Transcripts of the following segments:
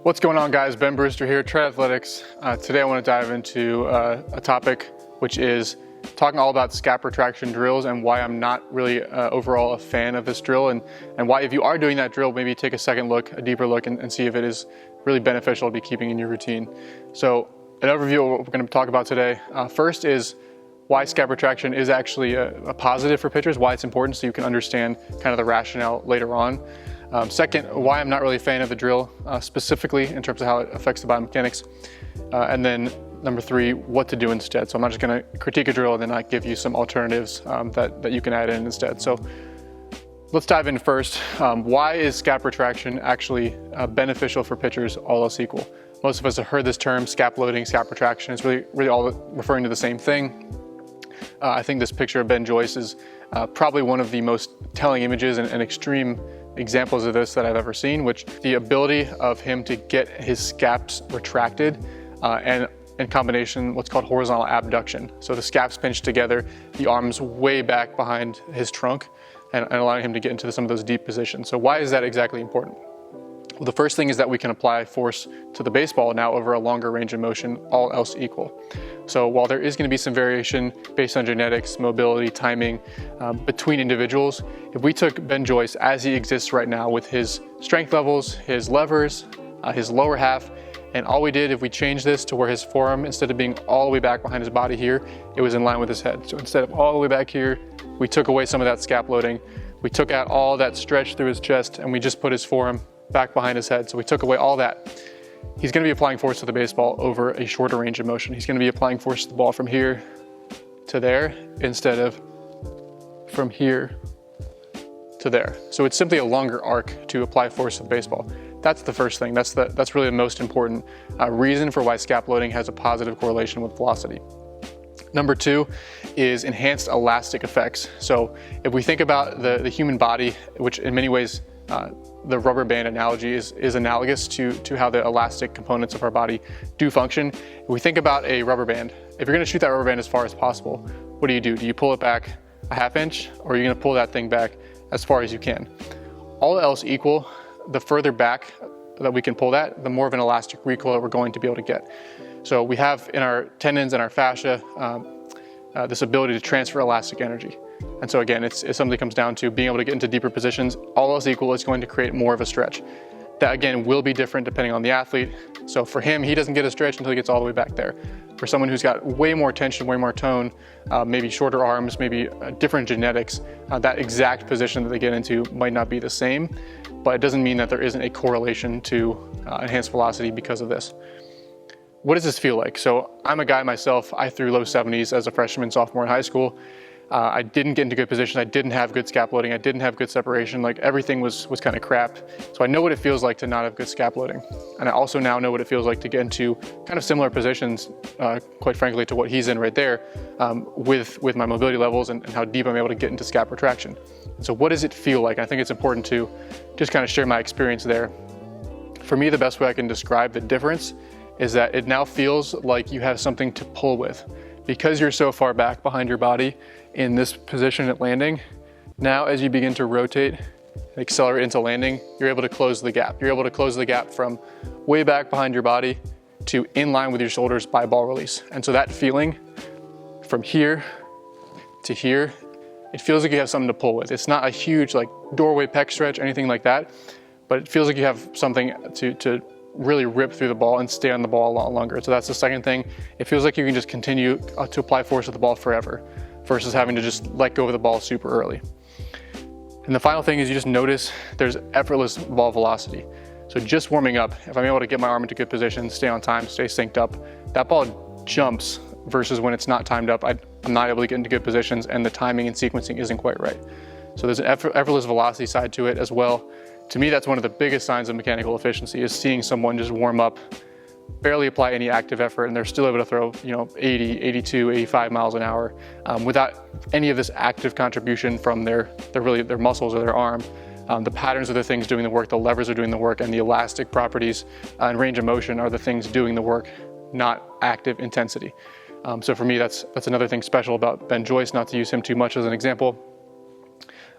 What's going on, guys? Ben Brewster here, Triathletics. Today I want to dive into a topic which is talking all about scap retraction drills and why I'm not really overall a fan of this drill, and why, if you are doing that drill, maybe take a second look, a deeper look, and see if it is really beneficial to be keeping in your routine. So an overview of what we're going to talk about today. First is why scap retraction is actually a positive for pitchers, why it's important, so you can understand kind of the rationale later on. Second, why I'm not really a fan of the drill, specifically in terms of how it affects the biomechanics. And then number three, what to do instead. So I'm not just going to critique a drill and then I give you some alternatives that you can add in instead. So let's dive in first. Why is scap retraction actually beneficial for pitchers, all else equal? Most of us have heard this term, scap loading, scap retraction. It's really all referring to the same thing. I think this picture of Ben Joyce is probably one of the most telling images and extreme examples of this that I've ever seen, which the ability of him to get his scaps retracted and in combination what's called horizontal abduction. So the scaps pinched together, the arms way back behind his trunk, and allowing him to get into some of those deep positions. So why is that exactly important? Well, the first thing is that we can apply force to the baseball now over a longer range of motion, all else equal. So while there is going to be some variation based on genetics, mobility, timing between individuals, if we took Ben Joyce as he exists right now with his strength levels, his levers, his lower half, and all we did, if we changed this to where his forearm, instead of being all the way back behind his body here, it was in line with his head. So instead of all the way back here, we took away some of that scap loading. We took out all that stretch through his chest, and we just put his forearm back behind his head. So we took away all that. He's going to be applying force to the baseball over a shorter range of motion. He's going to be applying force to the ball from here to there instead of from here to there. So it's simply a longer arc to apply force to the baseball. That's the first thing. That's really the most important reason for why scap loading has a positive correlation with velocity. Number two is enhanced elastic effects. So if we think about the human body, which in many ways the rubber band analogy is analogous to how the elastic components of our body do function. If we think about a rubber band, if you're going to shoot that rubber band as far as possible, what do? Do you pull it back a half inch, or are you going to pull that thing back as far as you can? All else equal, the further back that we can pull that, the more of an elastic recoil we're going to be able to get. So we have in our tendons and our fascia this ability to transfer elastic energy. And so again, it's something that comes down to being able to get into deeper positions. All else equal, it's going to create more of a stretch. That again will be different depending on the athlete. So for him, he doesn't get a stretch until he gets all the way back there. For someone who's got way more tension, way more tone, maybe shorter arms, maybe different genetics, that exact position that they get into might not be the same, but it doesn't mean that there isn't a correlation to enhanced velocity because of this. What does this feel like? So I'm a guy myself, I threw low 70s as a freshman, sophomore in high school. I didn't get into good position. I didn't have good scap loading. I didn't have good separation. Like everything was kind of crap. So I know what it feels like to not have good scap loading. And I also now know what it feels like to get into kind of similar positions, quite frankly, to what he's in right there, with my mobility levels and how deep I'm able to get into scap retraction. So what does it feel like? I think it's important to just kind of share my experience there. For me, the best way I can describe the difference is that it now feels like you have something to pull with. Because you're so far back behind your body in this position at landing, now as you begin to rotate and accelerate into landing, you're able to close the gap. You're able to close the gap from way back behind your body to in line with your shoulders by ball release. And so that feeling from here to here, it feels like you have something to pull with. It's not a huge like doorway pec stretch, anything like that, but it feels like you have something to really rip through the ball and stay on the ball a lot longer. So that's the second thing. It feels like you can just continue to apply force to the ball forever versus having to just let go of the ball super early. And the final thing is you just notice there's effortless ball velocity. So just warming up, if I'm able to get my arm into good position, stay on time, stay synced up, that ball jumps versus when it's not timed up, I'm not able to get into good positions and the timing and sequencing isn't quite right. So there's an effortless velocity side to it as well. To me, that's one of the biggest signs of mechanical efficiency, is seeing someone just warm up, barely apply any active effort, and they're still able to throw 80, 82, 85 miles an hour without any of this active contribution from their muscles or their arm. The patterns are the things doing the work, the levers are doing the work, and the elastic properties and range of motion are the things doing the work, not active intensity. So for me, that's another thing special about Ben Joyce, not to use him too much as an example.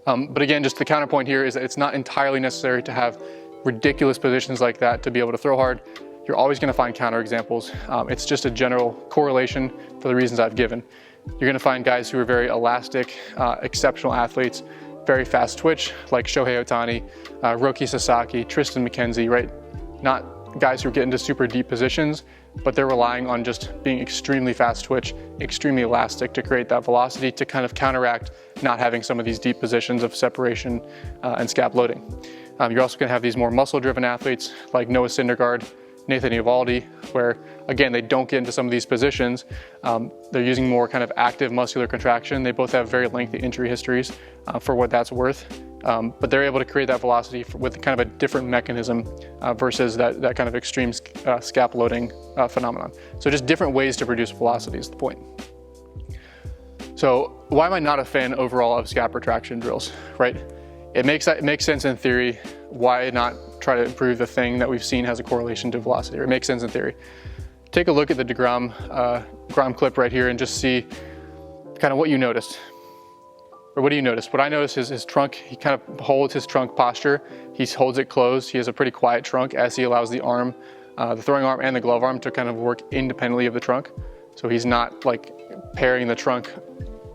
But again, just the counterpoint here is that it's not entirely necessary to have ridiculous positions like that to be able to throw hard, you're always going to find counterexamples. It's just a general correlation for the reasons I've given. You're going to find guys who are very elastic, exceptional athletes, very fast twitch, like Shohei Ohtani, Roki Sasaki, Tristan McKenzie, right? Not guys who get into super deep positions, but they're relying on just being extremely fast twitch, extremely elastic to create that velocity to kind of counteract not having some of these deep positions of separation and scap loading. You're also going to have these more muscle-driven athletes like Noah Syndergaard, Nathan Eovaldi, where again, they don't get into some of these positions. They're using more kind of active muscular contraction. They both have very lengthy injury histories for what that's worth. But they're able to create that velocity with kind of a different mechanism versus that kind of extreme scap loading phenomenon. So just different ways to produce velocity is the point. So why am I not a fan overall of scap retraction drills, right? It makes sense in theory. Why not try to improve the thing that we've seen has a correlation to velocity? Or it makes sense in theory. Take a look at the DeGrom clip right here and just see kind of what you noticed. Or what do you notice? What I notice is his trunk, he kind of holds his trunk posture. He holds it closed. He has a pretty quiet trunk as he allows the arm, the throwing arm and the glove arm to kind of work independently of the trunk. So he's not like pairing the trunk,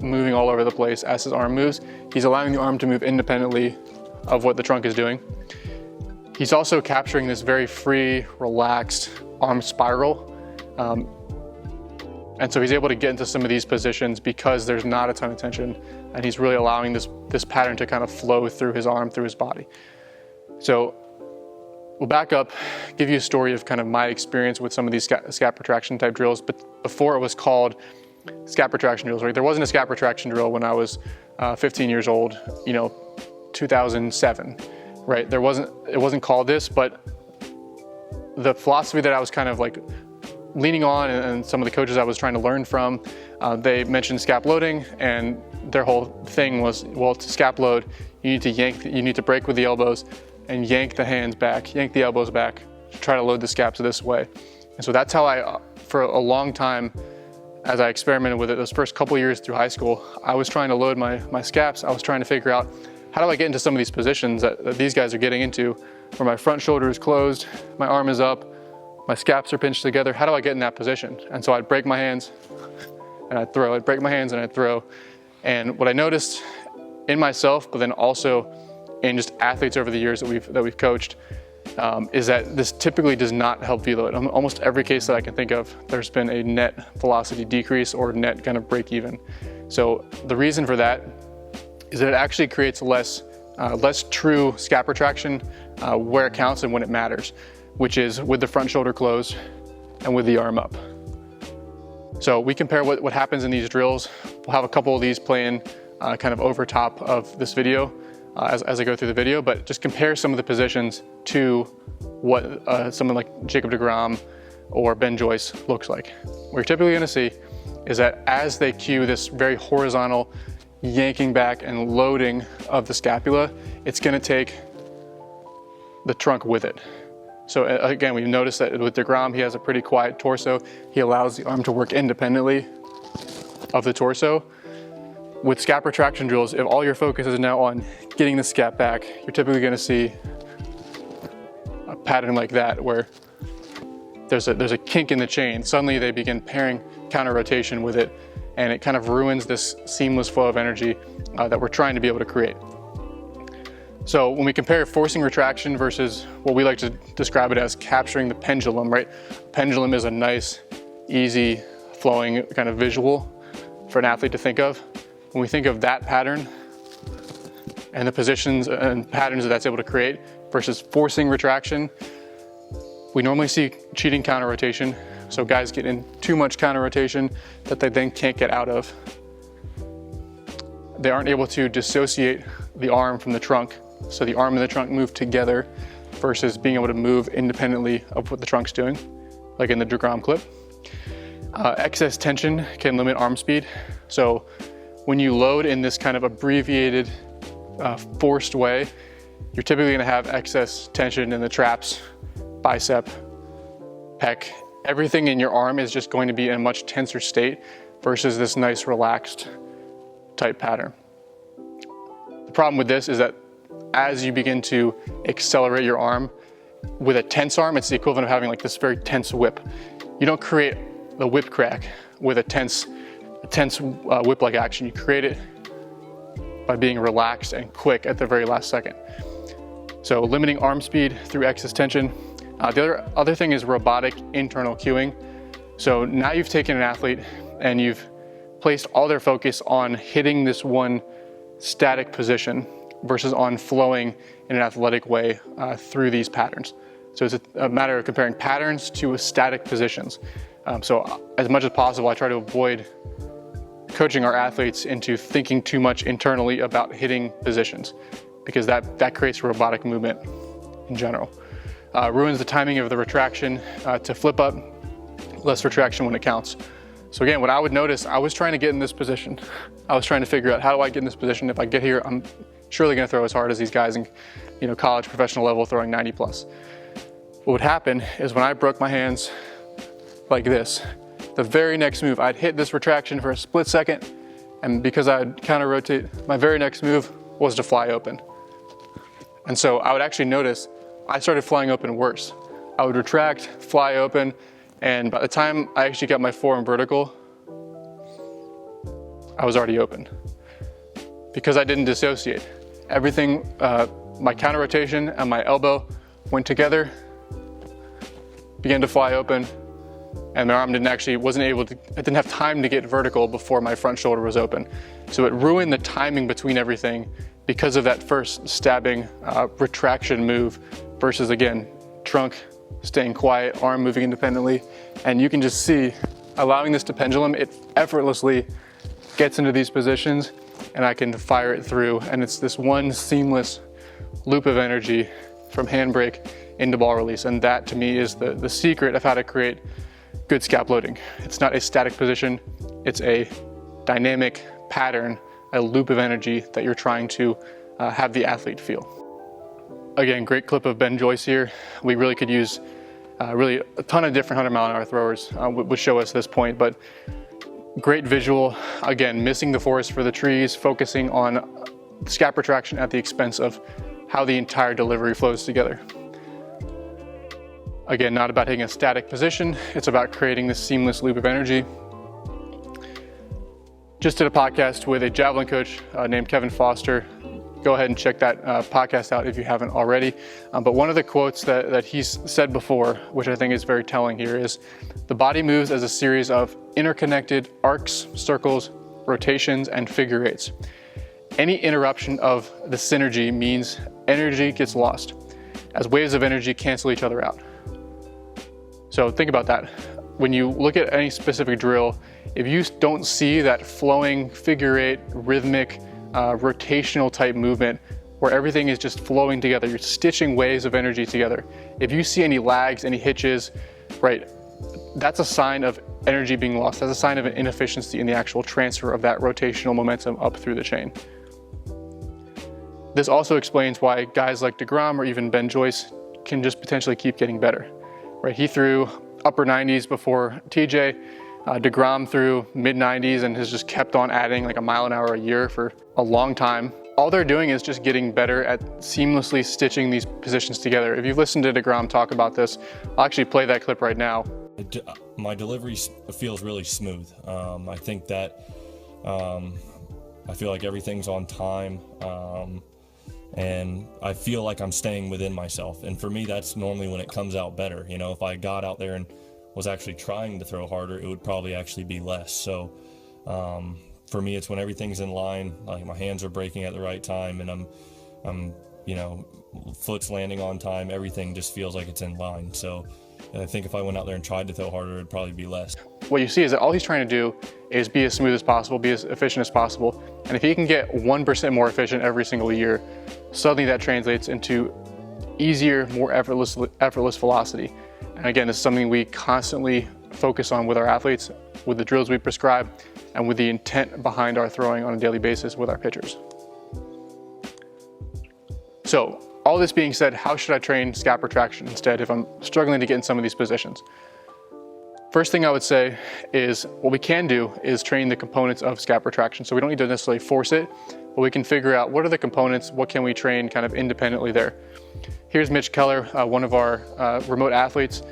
moving all over the place as his arm moves. He's allowing the arm to move independently of what the trunk is doing. He's also capturing this very free, relaxed arm spiral. And so he's able to get into some of these positions because there's not a ton of tension, and he's really allowing this pattern to kind of flow through his arm, through his body. So we'll back up, give you a story of kind of my experience with some of these scap retraction type drills, but before it was called scap retraction drills, right? There wasn't a scap retraction drill when I was 15 years old, 2007, right? It wasn't called this, but the philosophy that I was kind of like leaning on and some of the coaches I was trying to learn from, they mentioned scap loading, and their whole thing was, well, to scap load, you need to break with the elbows and yank the hands back, yank the elbows back to try to load the scaps this way. And so that's how I, for a long time, as I experimented with it, those first couple years through high school, I was trying to load my scaps. I was trying to figure out, how do I get into some of these positions that these guys are getting into, where my front shoulder is closed, my arm is up, my scaps are pinched together. How do I get in that position? And so I'd break my hands and I'd throw. I'd break my hands and I'd throw. And what I noticed in myself, but then also in just athletes over the years that we've coached, is that this typically does not help veload. In almost every case that I can think of, there's been a net velocity decrease or net kind of break even. So the reason for that is that it actually creates less true scap retraction where it counts and when it matters, which is with the front shoulder closed and with the arm up. So we compare what happens in these drills. We'll have a couple of these playing kind of over top of this video as I go through the video, but just compare some of the positions to what someone like Jacob deGrom or Ben Joyce looks like. What you're typically gonna see is that as they cue this very horizontal yanking back and loading of the scapula, it's gonna take the trunk with it. So again, we've noticed that with deGrom, he has a pretty quiet torso. He allows the arm to work independently of the torso. With scap retraction drills, if all your focus is now on getting the scap back, you're typically gonna see a pattern like that where there's a kink in the chain. Suddenly they begin pairing counter rotation with it, and it kind of ruins this seamless flow of energy that we're trying to be able to create. So when we compare forcing retraction versus what we like to describe it as capturing the pendulum, right? Pendulum is a nice, easy, flowing kind of visual for an athlete to think of. When we think of that pattern and the positions and patterns that that's able to create versus forcing retraction, we normally see cheating counter rotation. So guys get in too much counter rotation that they then can't get out of. They aren't able to dissociate the arm from the trunk. So the arm and the trunk move together versus being able to move independently of what the trunk's doing, like in the deGrom clip. Excess tension can limit arm speed. So when you load in this kind of abbreviated, forced way, you're typically gonna have excess tension in the traps, bicep, pec. Everything in your arm is just going to be in a much tenser state versus this nice relaxed type pattern. The problem with this is that as you begin to accelerate your arm, with a tense arm, it's the equivalent of having like this very tense whip. You don't create the whip crack with a tense whip-like action. You create it by being relaxed and quick at the very last second. So limiting arm speed through excess tension. The other thing is robotic internal cueing. So now you've taken an athlete and you've placed all their focus on hitting this one static position versus on flowing in an athletic way through these patterns. So it's a matter of comparing patterns to static positions. So as much as possible, I try to avoid coaching our athletes into thinking too much internally about hitting positions, because that creates robotic movement in general. Ruins the timing of the retraction to flip up, less retraction when it counts. So again, what I would notice, I was trying to get in this position. I was trying to figure out, how do I get in this position? If I get here, I'm surely gonna throw as hard as these guys in college professional level throwing 90 plus. What would happen is when I broke my hands like this, the very next move, I'd hit this retraction for a split second, and because I'd counter rotate, my very next move was to fly open. And so I would actually notice I started flying open worse. I would retract, fly open, and by the time I actually got my forearm vertical, I was already open because I didn't dissociate. Everything, my counter rotation and my elbow went together, began to fly open, and my arm I didn't have time to get vertical before my front shoulder was open. So it ruined the timing between everything because of that first stabbing retraction move versus, again, trunk staying quiet, arm moving independently. And you can just see, allowing this to pendulum, it effortlessly gets into these positions and I can fire it through. And it's this one seamless loop of energy from handbrake into ball release. And that to me is the secret of how to create good scap loading. It's not a static position, it's a dynamic pattern, a loop of energy that you're trying to have the athlete feel. Again, great clip of Ben Joyce here. We really could use really a ton of different 100-mile-an-hour throwers would show us this point, but great visual. Again, missing the forest for the trees, focusing on scap retraction at the expense of how the entire delivery flows together. Again, not about hitting a static position, it's about creating this seamless loop of energy. Just did a podcast with a javelin coach named Kevin Foster. Go ahead and check that podcast out if you haven't already. But one of the quotes that he's said before, which I think is very telling here, is the body moves as a series of interconnected arcs, circles, rotations, and figure eights. Any interruption of the synergy means energy gets lost, as waves of energy cancel each other out. So think about that. When you look at any specific drill, if you don't see that flowing figure eight, rhythmic, rotational type movement where everything is just flowing together, you're stitching waves of energy together. If you see any lags, any hitches, right, that's a sign of energy being lost. That's a sign of an inefficiency in the actual transfer of that rotational momentum up through the chain. This also explains why guys like DeGrom or even Ben Joyce can just potentially keep getting better, right? He threw upper 90s before TJ. DeGrom threw mid 90s and has just kept on adding like a mile an hour a year for a long time. All they're doing is just getting better at seamlessly stitching these positions together. If you've listened to DeGrom talk about this, I'll actually play that clip right now. My delivery feels really smooth. I think that I feel like everything's on time, and I feel like I'm staying within myself. And for me, that's normally when it comes out better. You know, if I got out there and was actually trying to throw harder, it would probably actually be less. So for me, it's when everything's in line, like my hands are breaking at the right time and I'm you know, foot's landing on time, everything just feels like it's in line. So I think if I went out there and tried to throw harder, it'd probably be less. What you see is that all he's trying to do is be as smooth as possible, be as efficient as possible. And if he can get 1% more efficient every single year, suddenly that translates into easier, more effortless velocity. And again, this is something we constantly focus on with our athletes, with the drills we prescribe, and with the intent behind our throwing on a daily basis with our pitchers. So, all this being said, how should I train scap retraction instead if I'm struggling to get in some of these positions? First thing I would say is what we can do is train the components of scap retraction. So we don't need to necessarily force it, but we can figure out what are the components, what can we train kind of independently there. here's Mitch Keller, one of our remote athletes.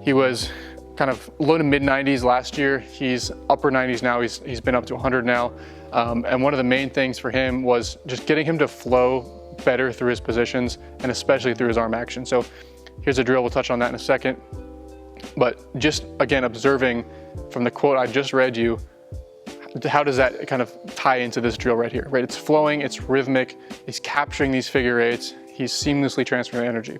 He was kind of low to mid 90s last year. He's upper 90s now. He's been up to 100 now. And one of the main things for him was just getting him to flow better through his positions and especially through his arm action. So here's a drill. We'll touch on that in a second. But just again, observing from the quote I just read you, how does that kind of tie into this drill right here, right? It's flowing, it's rhythmic, he's capturing these figure eights, he's seamlessly transferring energy.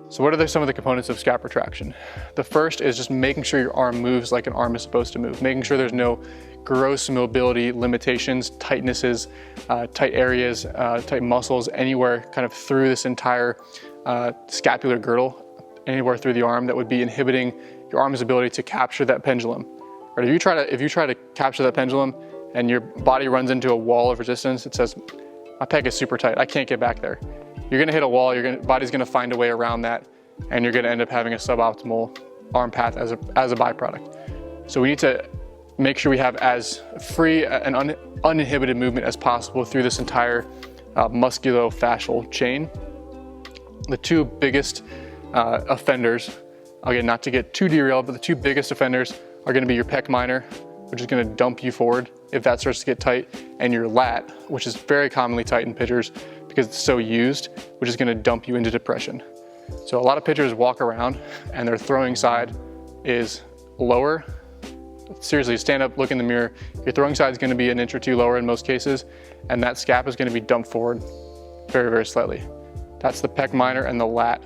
So what are some of the components of scap retraction? The first is just making sure your arm moves like an arm is supposed to move, making sure there's no gross mobility limitations, tightnesses, tight areas, tight muscles, anywhere kind of through this entire scapular girdle, anywhere through the arm that would be inhibiting your arm's ability to capture that pendulum. Right, if you try to capture that pendulum and your body runs into a wall of resistance, it says, my pec is super tight, I can't get back there. You're gonna hit a wall, body's gonna find a way around that, and you're gonna end up having a suboptimal arm path as a byproduct. So we need to make sure we have as free and uninhibited movement as possible through this entire musculo-fascial chain. The two biggest offenders, again, not to get too derailed, but the two biggest offenders are going to be your pec minor, which is going to dump you forward if that starts to get tight, and your lat, which is very commonly tight in pitchers because it's so used, which is going to dump you into depression. So a lot of pitchers walk around and their throwing side is lower. Seriously, stand up, look in the mirror. Your throwing side is going to be an inch or two lower in most cases, and that scap is going to be dumped forward very, very slightly. That's the pec minor and the lat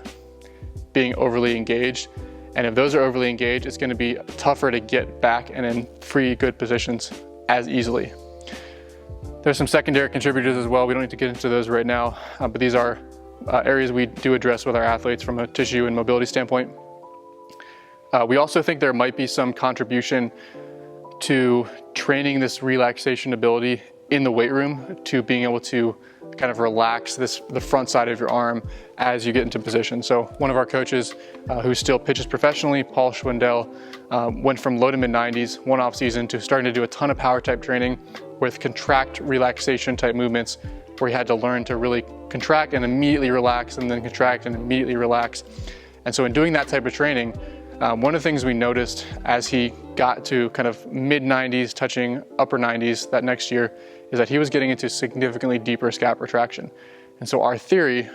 being overly engaged. And if those are overly engaged, it's going to be tougher to get back and in free, good positions as easily. There's some secondary contributors as well. We don't need to get into those right now, but these are areas we do address with our athletes from a tissue and mobility standpoint. We also think there might be some contribution to training this relaxation ability in the weight room, to being able to kind of relax the front side of your arm as you get into position. So one of our coaches who still pitches professionally, Paul Schwindel, went from low to mid 90s, one off season, to starting to do a ton of power type training with contract relaxation type movements, where he had to learn to really contract and immediately relax, and then contract and immediately relax. And so in doing that type of training, one of the things we noticed as he got to kind of mid 90s, touching upper 90s that next year, is that he was getting into significantly deeper scap retraction. And so our theory,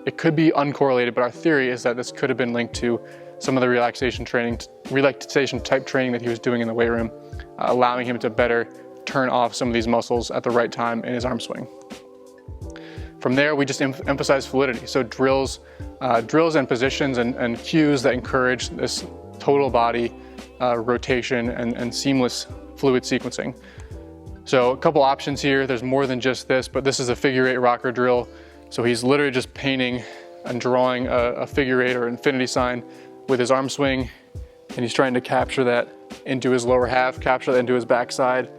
it could be uncorrelated, but our theory is that this could have been linked to some of the relaxation type training that he was doing in the weight room, allowing him to better turn off some of these muscles at the right time in his arm swing. From there, we just emphasize fluidity. So drills and positions and cues that encourage this total body rotation and seamless fluid sequencing. So a couple options here. There's more than just this, but this is a figure eight rocker drill. So he's literally just painting and drawing a figure eight or infinity sign with his arm swing, and he's trying to capture that into his lower half, capture that into his backside,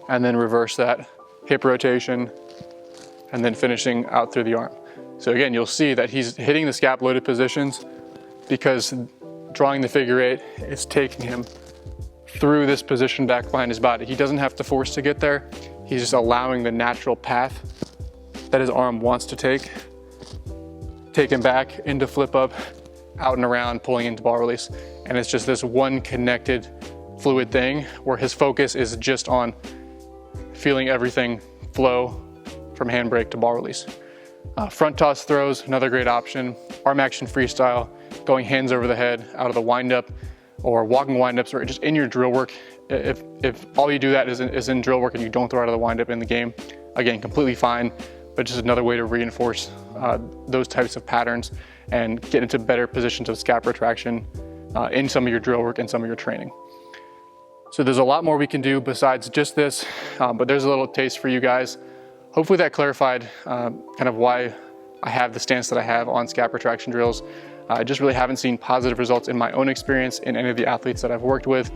and then reverse that hip rotation, and then finishing out through the arm. So again, you'll see that he's hitting the scap loaded positions because drawing the figure eight is taking him through this position back behind his body. He doesn't have to force to get there. He's just allowing the natural path that his arm wants to take him back into flip up, out and around, pulling into ball release. And it's just this one connected fluid thing where his focus is just on feeling everything flow from handbrake to ball release. Front toss throws, another great option. Arm action freestyle, going hands over the head out of the windup, or walking windups, or just in your drill work. If all you do that is in drill work and you don't throw out of the windup in the game, again, completely fine, but just another way to reinforce those types of patterns and get into better positions of scap retraction in some of your drill work and some of your training. So there's a lot more we can do besides just this, but there's a little taste for you guys. Hopefully that clarified kind of why I have the stance that I have on scap retraction drills. I just really haven't seen positive results in my own experience in any of the athletes that I've worked with.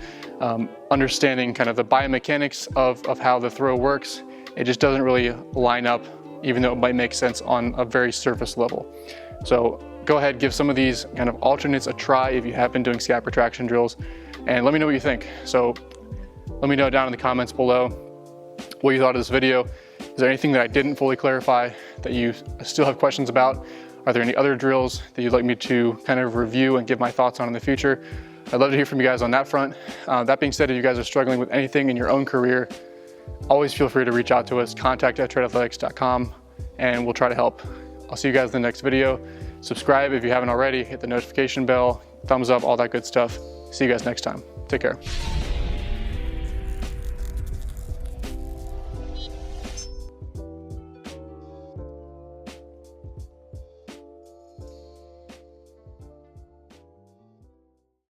Understanding kind of the biomechanics of how the throw works, it just doesn't really line up, even though it might make sense on a very surface level. So go ahead, give some of these kind of alternates a try if you have been doing scap retraction drills, and let me know what you think. So let me know down in the comments below what you thought of this video. Is there anything that I didn't fully clarify that you still have questions about? Are there any other drills that you'd like me to kind of review and give my thoughts on in the future? I'd love to hear from you guys on that front. That being said, if you guys are struggling with anything in your own career, always feel free to reach out to us, contact@treadathletics.com, and we'll try to help. I'll see you guys in the next video. Subscribe if you haven't already, hit the notification bell, thumbs up, all that good stuff. See you guys next time. Take care.